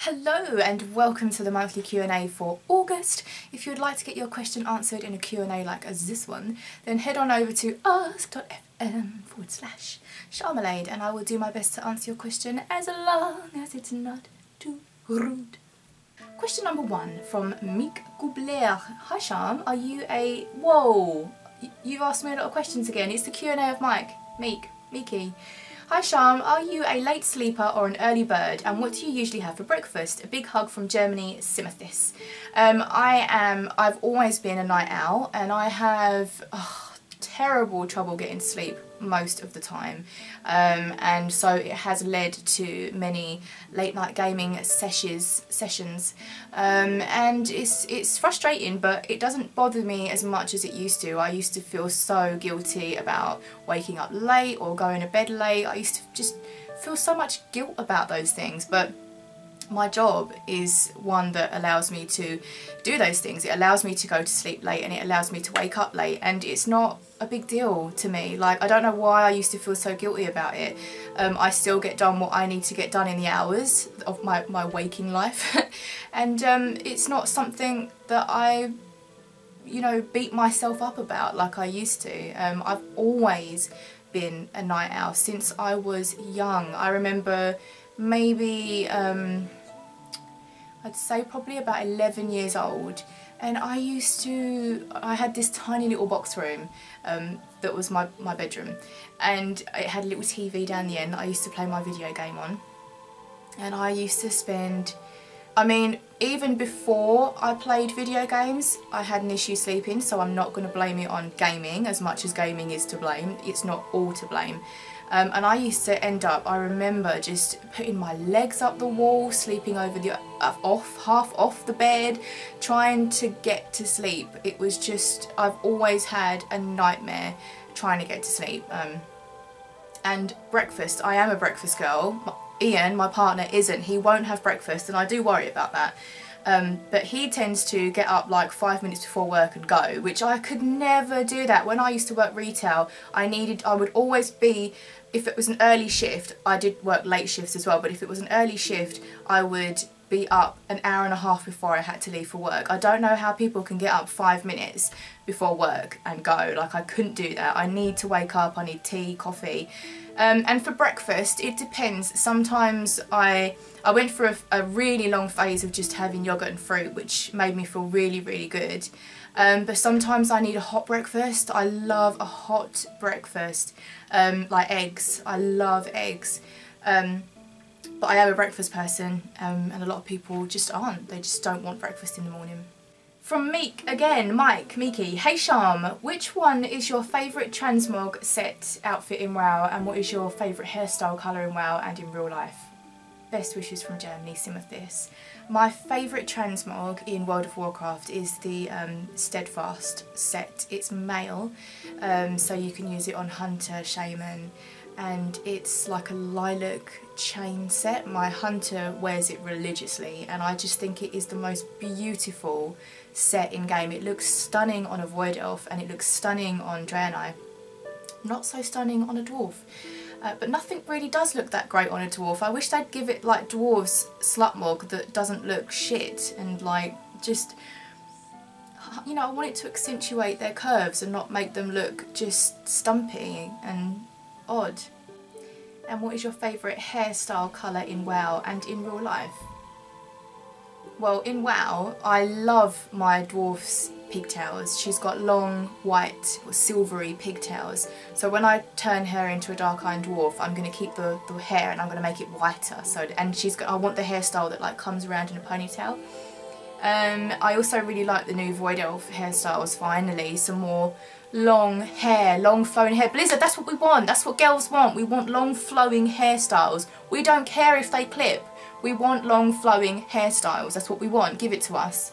Hello and welcome to the monthly Q&A for August. If you would like to get your question answered in a Q&A like as this one, then head on over to ask.fm/Sharmalade and I will do my best to answer your question as long as it's not too rude. Question number 1 from Meek Goubler. Hi Sharm, are you a... Whoa! You've asked me a lot of questions again. It's the Q&A of Mike. Meeky. Hi Sharm, are you a late sleeper or an early bird, and what do you usually have for breakfast? A big hug from Germany, Simothis. I've always been a night owl and I have terrible trouble getting to sleep most of the time, and so it has led to many late night gaming sessions, and it's frustrating, but it doesn't bother me as much as it used to. I used to feel so guilty about waking up late or going to bed late. I used to just feel so much guilt about those things, but my job is one that allows me to do those things. It allows me to go to sleep late and it allows me to wake up late, and it's not a big deal to me. Like, I don't know why I used to feel so guilty about it. I still get done what I need to get done in the hours of my waking life and it's not something that I, you know, beat myself up about like I used to. I've always been a night owl since I was young. I remember maybe I'd say probably about 11 years old, and I had this tiny little box room that was my bedroom, and it had a little TV down the end that I used to play my video game on, and I used to spend, I mean, even before I played video games I had an issue sleeping, so I'm not going to blame it on gaming as much as gaming is to blame. It's not all to blame. And I used to end up, I remember just putting my legs up the wall, sleeping over the half off the bed, trying to get to sleep. It was just, I've always had a nightmare trying to get to sleep. And breakfast, I am a breakfast girl. Ian, my partner, isn't. He won't have breakfast, and I do worry about that. But he tends to get up like 5 minutes before work and go, which I could never do that. When I used to work retail, I would always be, if it was an early shift, I did work late shifts as well, but if it was an early shift, I would be up an hour and a half before I had to leave for work. I don't know how people can get up 5 minutes before work and go. Like, I couldn't do that. I need to wake up, I need tea, coffee. And for breakfast, it depends. Sometimes I went through a really long phase of just having yogurt and fruit, which made me feel really, really good. But sometimes I need a hot breakfast. I love a hot breakfast, like eggs. I love eggs. But I am a breakfast person, and a lot of people just aren't. They just don't want breakfast in the morning. From Meek again, Meeky. Hey Sharm, which one is your favourite transmog set outfit in WoW, and what is your favourite hairstyle colour in WoW and in real life? Best wishes from Germany, Simothis. My favourite transmog in World of Warcraft is the Steadfast set. It's male, so you can use it on Hunter, Shaman, and it's like a lilac chain set. My hunter wears it religiously and I just think it is the most beautiful set in game. It looks stunning on a Void Elf and it looks stunning on Draenei. Not so stunning on a dwarf. But nothing really does look that great on a dwarf. I wish they'd give it like dwarves slutmog that doesn't look shit and like just, you know, I want it to accentuate their curves and not make them look just stumpy and odd. And what is your favourite hairstyle colour in WoW and in real life? Well, in WoW I love my dwarf's pigtails. She's got long white or silvery pigtails, so when I turn her into a dark iron dwarf I'm going to keep the hair and I'm going to make it whiter, so, and I want the hairstyle that like comes around in a ponytail. I also really like the new Void Elf hairstyles. Finally, some more long hair, long flowing hair. Blizzard, that's what we want, that's what girls want. We want long flowing hairstyles. We don't care if they clip, we want long flowing hairstyles, that's what we want, give it to us.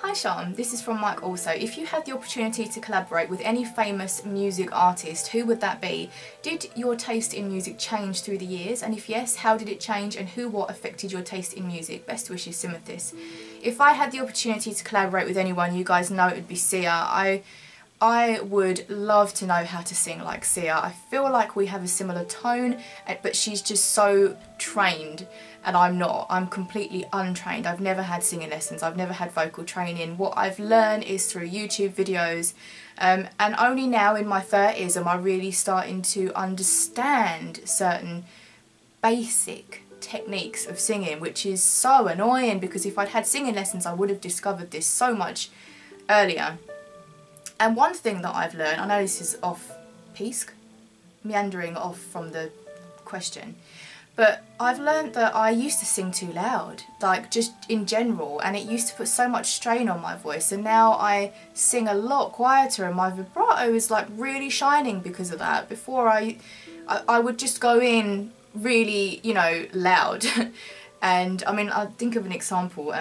Hi Sharm, this is from Mike also. If you had the opportunity to collaborate with any famous music artist, who would that be? Did your taste in music change through the years? And if yes, how did it change and what affected your taste in music? Best wishes, Simothis. If I had the opportunity to collaborate with anyone, you guys know it would be Sia. I would love to know how to sing like Sia. I feel like we have a similar tone, but she's just so trained and I'm not. I'm completely untrained. I've never had singing lessons. I've never had vocal training. What I've learned is through YouTube videos, and only now in my 30s am I really starting to understand certain basic techniques of singing, which is so annoying because if I'd had singing lessons I would have discovered this so much earlier. And one thing that I've learned, I know this is off piste, meandering off from the question, but I've learned that I used to sing too loud, like just in general, and it used to put so much strain on my voice, and now I sing a lot quieter and my vibrato is like really shining because of that. Before I would just go in really, you know, loud. And I mean, I think of an example.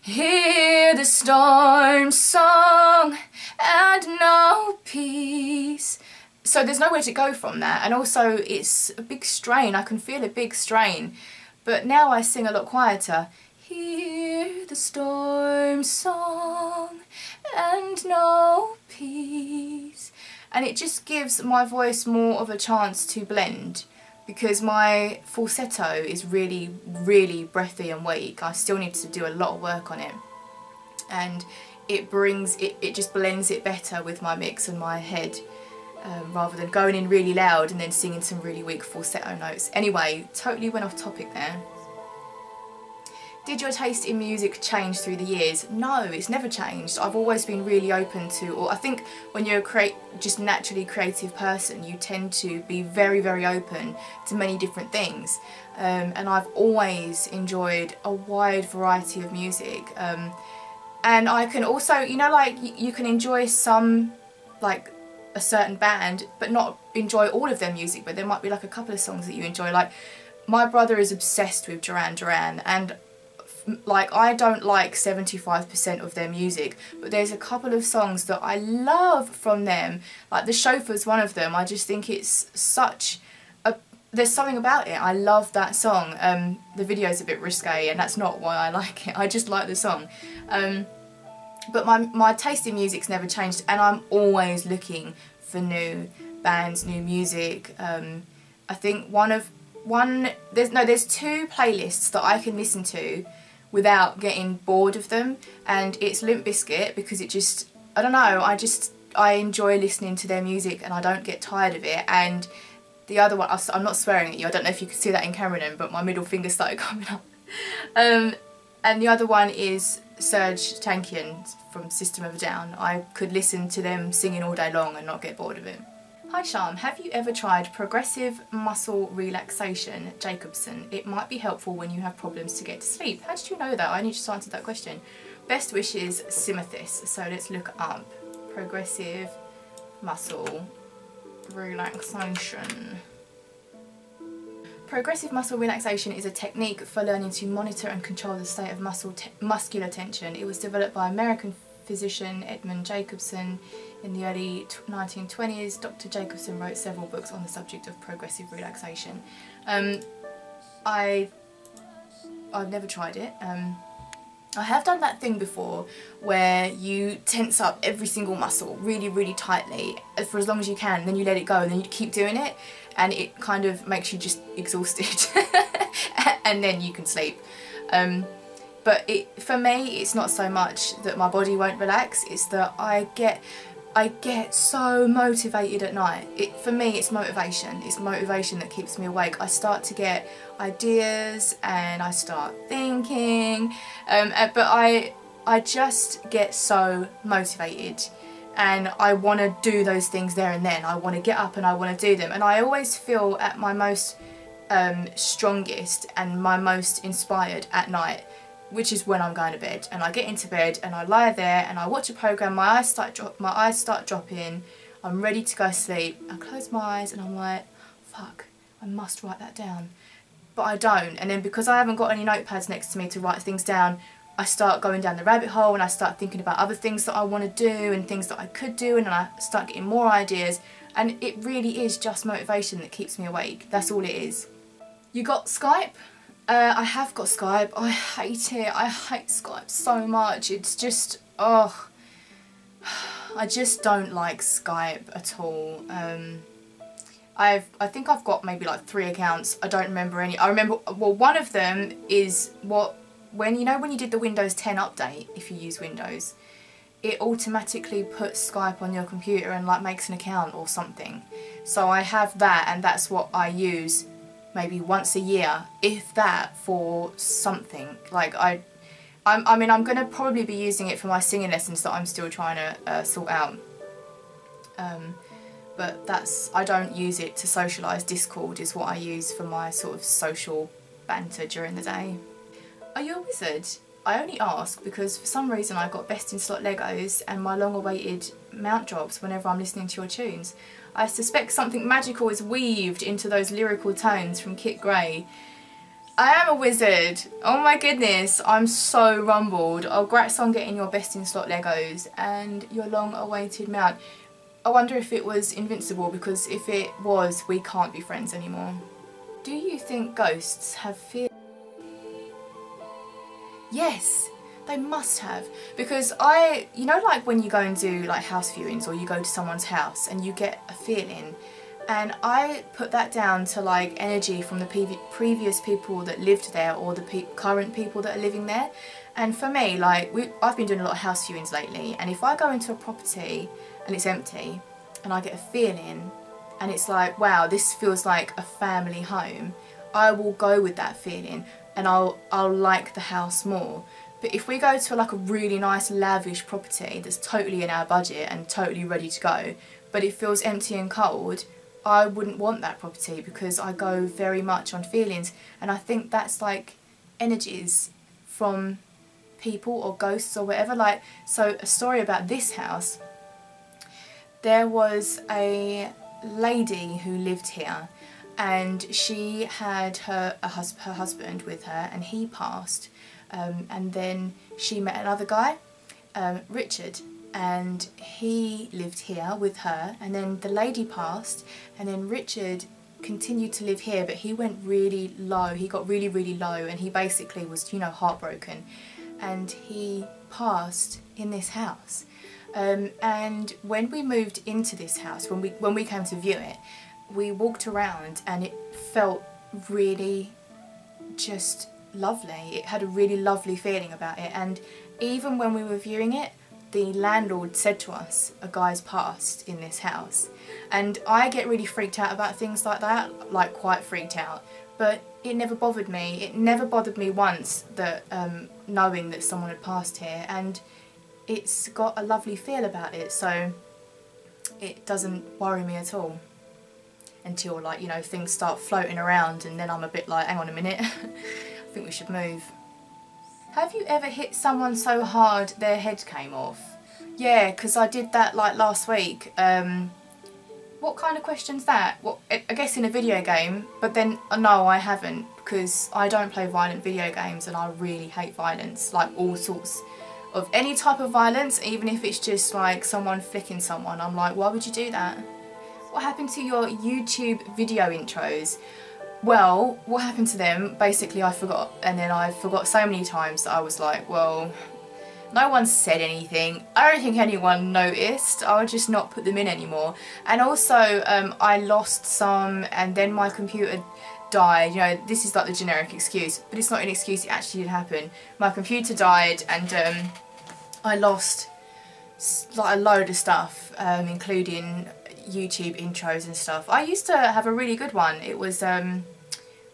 Hear the storm song and no peace. So there's nowhere to go from that, and also it's a big strain. I can feel a big strain. But now I sing a lot quieter. Hear the storm song and no peace. And it just gives my voice more of a chance to blend, because my falsetto is really, really breathy and weak. I still need to do a lot of work on it. And it brings, it just blends it better with my mix and my head, rather than going in really loud and then singing some really weak falsetto notes. Anyway, totally went off topic there. Did your taste in music change through the years? No, it's never changed. I've always been really open to, or I think when you're just naturally creative person, you tend to be very, very open to many different things. And I've always enjoyed a wide variety of music. And I can also, you know, like you can enjoy some, like a certain band, but not enjoy all of their music, but there might be like a couple of songs that you enjoy. Like my brother is obsessed with Duran Duran, and like I don't like 75% of their music, but there's a couple of songs that I love from them. Like The Chauffeur's one of them. I just think it's such a, there's something about it. I love that song. The video's a bit risque and that's not why I like it. I just like the song. But my taste in music's never changed, and I'm always looking for new bands, new music. I think there's two playlists that I can listen to without getting bored of them, and it's Limp Bizkit, because it just, I don't know, I enjoy listening to their music and I don't get tired of it. And the other one, I'm not swearing at you, I don't know if you can see that in camera then, but my middle finger started coming up. And the other one is Serge Tankian from System of a Down. I could listen to them singing all day long and not get bored of it. Hi Sharm, have you ever tried progressive muscle relaxation, Jacobson? It might be helpful when you have problems to get to sleep. How did you know that? I only just answered that question. Best wishes, Simothis. So let's look up progressive muscle relaxation. Progressive muscle relaxation is a technique for learning to monitor and control the state of muscular tension. It was developed by American physician Edmund Jacobson in the early 1920s. Dr. Jacobson wrote several books on the subject of progressive relaxation. I've never tried it. I have done that thing before where you tense up every single muscle really, really tightly for as long as you can, and then you let it go and then you keep doing it, and it kind of makes you just exhausted and then you can sleep. But for me, it's not so much that my body won't relax, it's that I get so motivated at night. For me, it's motivation. It's motivation that keeps me awake. I start to get ideas and I start thinking, but I just get so motivated and I want to do those things there and then. I want to get up and I want to do them, and I always feel at my most strongest and my most inspired at night, which is when I'm going to bed. And I get into bed and I lie there and I watch a program, my eyes start dropping, I'm ready to go to sleep, I close my eyes and I'm like, fuck, I must write that down. But I don't, and then because I haven't got any notepads next to me to write things down, I start going down the rabbit hole and I start thinking about other things that I want to do and things that I could do, and then I start getting more ideas, and it really is just motivation that keeps me awake. That's all it is. You got Skype? I have got Skype. I hate it. I hate Skype so much. It's just, oh. I just don't like Skype at all. I think I've got maybe like 3 accounts. I don't remember any. I remember, well, one of them is when you did the Windows 10 update, if you use Windows, it automatically puts Skype on your computer and like makes an account or something. So I have that, and that's what I use maybe once a year, if that, for something. Like I mean, I'm going to probably be using it for my singing lessons that I'm still trying to sort out. But I don't use it to socialise. Discord is what I use for my sort of social banter during the day. Are you a wizard? I only ask because for some reason I got best in slot Legos and my long awaited mount drops whenever I'm listening to your tunes. I suspect something magical is weaved into those lyrical tones from Kit Gray. I am a wizard. Oh my goodness, I'm so rumbled. Oh, congrats on getting your best in slot Legos and your long awaited mount. I wonder if it was invincible, because if it was, we can't be friends anymore. Do you think ghosts have fear? Yes, they must have. Because you know, like when you go and do like house viewings, or you go to someone's house and you get a feeling, and I put that down to like energy from the previous people that lived there, or the current people that are living there. And for me, like I've been doing a lot of house viewings lately, and if I go into a property and it's empty and I get a feeling and it's like, wow, this feels like a family home, I will go with that feeling and I'll like the house more. But if we go to like a really nice lavish property that's totally in our budget and totally ready to go, but it feels empty and cold, I wouldn't want that property, because I go very much on feelings. And I think that's like energies from people or ghosts or whatever. Like, so a story about this house. There was a lady who lived here, and she had her husband with her, and he passed, and then she met another guy, Richard, and he lived here with her, and then the lady passed, and then Richard continued to live here, but he went really low. He got really, really low, and he basically was, you know, heartbroken, and he passed in this house. And when we moved into this house, when we came to view it, we walked around and it felt really just lovely. It had a really lovely feeling about it, and even when we were viewing it, the landlord said to us, a guy's passed in this house. And I get really freaked out about things like that, like quite freaked out, but it never bothered me. It never bothered me once that knowing that someone had passed here, and it's got a lovely feel about it, so it doesn't worry me at all. Until, like, you know, things start floating around, and then I'm a bit like, hang on a minute, I think we should move. Have you ever hit someone so hard their head came off? Yeah, because I did that like last week. What kind of question's that? Well, I guess in a video game, but then no, I haven't, because I don't play violent video games and I really hate violence, like all sorts of any type of violence, even if it's just like someone flicking someone. I'm like, why would you do that? What happened to your YouTube video intros? Well, what happened to them? Basically I forgot, and then I forgot so many times that I was like, well, no one said anything. I don't think anyone noticed. I'll just not put them in anymore. And also I lost some, and then my computer died. You know, this is like the generic excuse, but it's not an excuse, it actually did happen. My computer died, and I lost like a load of stuff, including YouTube intros and stuff. I used to have a really good one. It was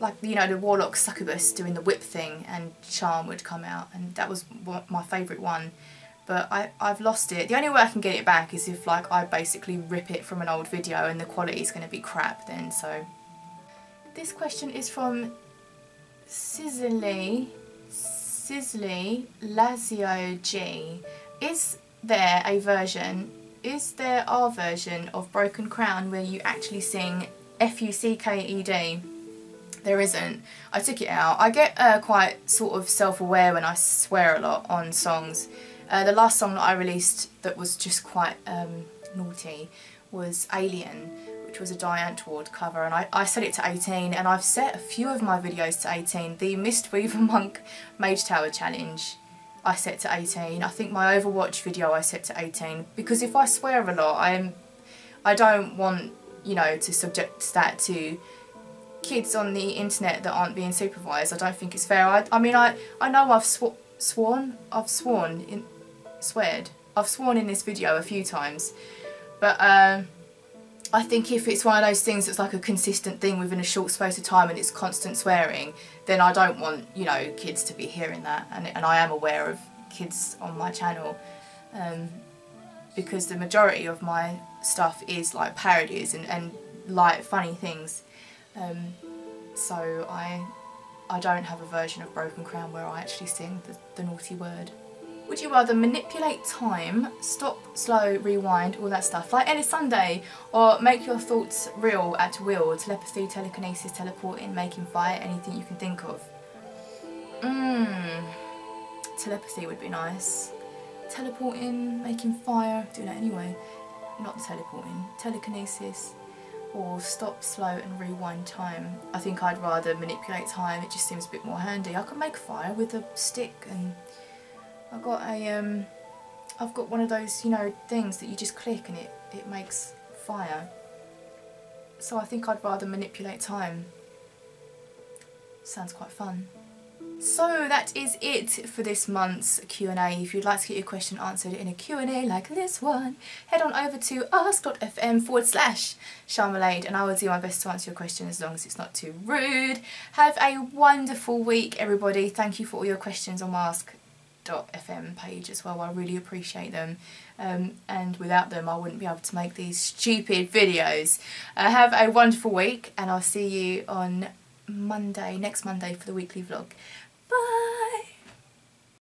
like, you know, the Warlock Succubus doing the whip thing, and Sharm would come out, and that was my favourite one. But I've lost it. The only way I can get it back is if like I basically rip it from an old video and the quality is going to be crap then. So this question is from Sizzly Lazio G. Is there our version of Broken Crown where you actually sing F-U-C-K-E-D? There isn't. I took it out. I get quite sort of self-aware when I swear a lot on songs. The last song that I released that was just quite naughty was Alien, which was a Diane Ward cover, and I set it to 18, and I've set a few of my videos to 18. The Mistweaver Monk Mage Tower Challenge, I set to 18. I think my Overwatch video I set to 18, because if I swear a lot, I don't want, you know, to subject that to kids on the internet that aren't being supervised. I don't think it's fair. I mean, I know I've sworn in this video a few times, but I think if it's one of those things that's like a consistent thing within a short space of time and it's constant swearing, then I don't want, you know, kids to be hearing that. And I am aware of kids on my channel, because the majority of my stuff is like parodies and light funny things. So I don't have a version of Broken Crown where I actually sing the naughty word. Would you rather manipulate time, stop, slow, rewind, all that stuff, like any Sunday, or make your thoughts real at will, telepathy, telekinesis, teleporting, making fire, anything you can think of? Telepathy would be nice. Teleporting, making fire, doing that anyway. Not teleporting, telekinesis, or stop, slow and rewind time. I think I'd rather manipulate time, it just seems a bit more handy. I could make fire with a stick, and I've got one of those, you know, things that you just click and it makes fire. So I think I'd rather manipulate time. Sounds quite fun. So that is it for this month's Q&A. If you'd like to get your question answered in a Q&A like this one, head on over to ask.fm/Sharmalade and I will do my best to answer your question as long as it's not too rude. Have a wonderful week, everybody. Thank you for all your questions on my ask.fm page as well. I really appreciate them. And without them I wouldn't be able to make these stupid videos. Have a wonderful week and I'll see you on next Monday for the weekly vlog. Bye!